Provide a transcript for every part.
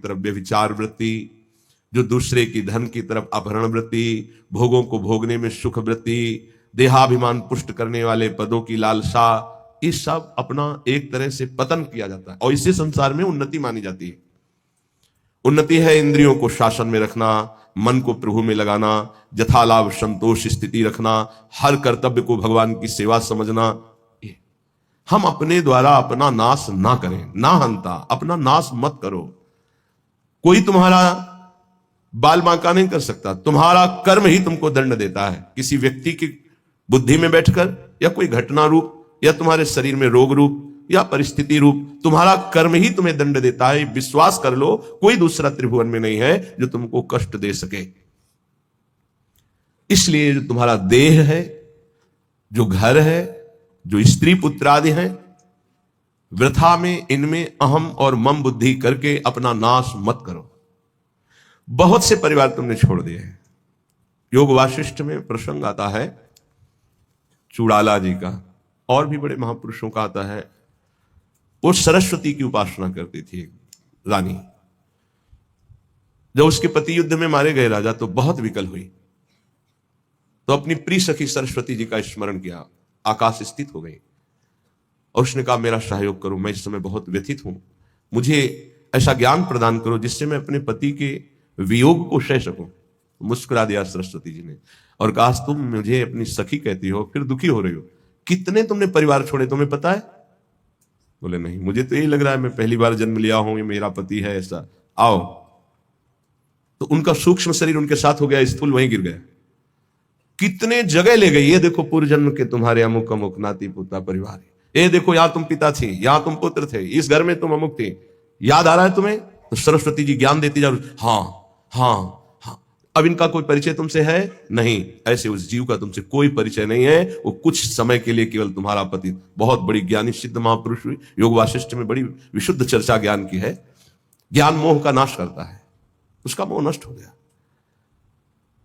तरफ व्यभिचार वृत्ति, जो दूसरे की धन की तरफ अपहरण वृत्ति, भोगों को भोगने में सुख वृत्ति, देहाभिमान पुष्ट करने वाले पदों की लालसा, ये सब अपना एक तरह से पतन किया जाता है और इसी संसार में उन्नति मानी जाती है। उन्नति है इंद्रियों को शासन में रखना, मन को प्रभु में लगाना, यथालाभ संतोष स्थिति रखना, हर कर्तव्य को भगवान की सेवा समझना। हम अपने द्वारा अपना नाश ना करें, ना हंता, अपना नाश मत करो। कोई तुम्हारा बाल बांका नहीं कर सकता, तुम्हारा कर्म ही तुमको दंड देता है। किसी व्यक्ति की बुद्धि में बैठकर या कोई घटना रूप या तुम्हारे शरीर में रोग रूप या परिस्थिति रूप तुम्हारा कर्म ही तुम्हें दंड देता है। विश्वास कर लो, कोई दूसरा त्रिभुवन में नहीं है जो तुमको कष्ट दे सके। इसलिए जो तुम्हारा देह है, जो घर है, जो स्त्री पुत्र आदि हैं, वृथा में इनमें अहम और मम बुद्धि करके अपना नाश मत करो। बहुत से परिवार तुमने छोड़ दिए हैं। योग वाशिष्ठ में प्रसंग आता है चूड़ाला जी का, और भी बड़े महापुरुषों का आता है। वो सरस्वती की उपासना करती थी रानी। जब उसके पति युद्ध में मारे गए राजा तो बहुत विकल हुई, तो अपनी प्रिय सखी सरस्वती जी का स्मरण किया, आकाश स्थित हो गई और उसने कहा मेरा सहयोग करो, मैं इस समय बहुत व्यथित हूं, मुझे ऐसा ज्ञान प्रदान करो जिससे मैं अपने पति के वियोग को सह सकूं। मुस्कुरा दिया सरस्वती जी ने और कहा तुम मुझे अपनी सखी कहती हो, फिर दुखी हो रही हो, कितने तुमने परिवार छोड़े तुम्हें पता है? बोले नहीं, मुझे तो यही लग रहा है मैं पहली बार जन्म लिया हूं, ये मेरा पति है ऐसा। आओ, तो उनका सूक्ष्म शरीर उनके साथ हो गया, स्थूल वहीं गिर गया। कितने जगह ले गई, ये देखो पूर्व जन्म के तुम्हारे अमुक अमुक नाती पोता परिवार है, ये देखो यहां तुम पिता थे, यहां तुम पुत्र थे, इस घर में तुम अमुक थे, याद आ रहा है तुम्हें? तो सरस्वती जी ज्ञान देती जा, हाँ हाँ हाँ। अब इनका कोई परिचय तुमसे है नहीं, ऐसे उस जीव का तुमसे कोई परिचय नहीं है, वो कुछ समय के लिए केवल तुम्हारा पति। बहुत बड़ी ज्ञानी सिद्ध महापुरुष हुई, योग वाशिष्ठ में बड़ी विशुद्ध चर्चा ज्ञान की है। ज्ञान मोह का नाश करता है, उसका मोह नष्ट हो गया।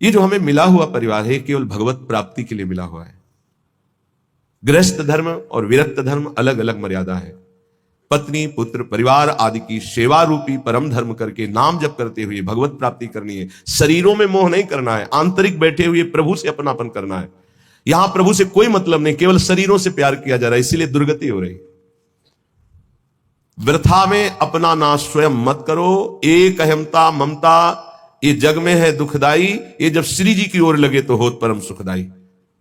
ये जो हमें मिला हुआ परिवार है केवल भगवत प्राप्ति के लिए मिला हुआ है। गृहस्थ धर्म और विरक्त धर्म अलग अलग मर्यादा है। पत्नी पुत्र परिवार आदि की सेवा रूपी परम धर्म करके नाम जप करते हुए भगवत प्राप्ति करनी है। शरीरों में मोह नहीं करना है, आंतरिक बैठे हुए प्रभु से अपनापन करना है। यहां प्रभु से कोई मतलब नहीं, केवल शरीरों से प्यार किया जा रहा है, इसीलिए दुर्गति हो रही। वृथा में अपना नाश स्वयं मत करो। एक अहमता ममता ये जग में है दुखदाई, ये जब श्री जी की ओर लगे तो होत परम सुखदाई।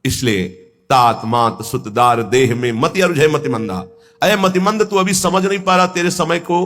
इसलिए तात मात सुतदार देह में मति अरुझ मति मंदा। अय मतिमंद, तू अभी समझ नहीं पा रहा तेरे समय को,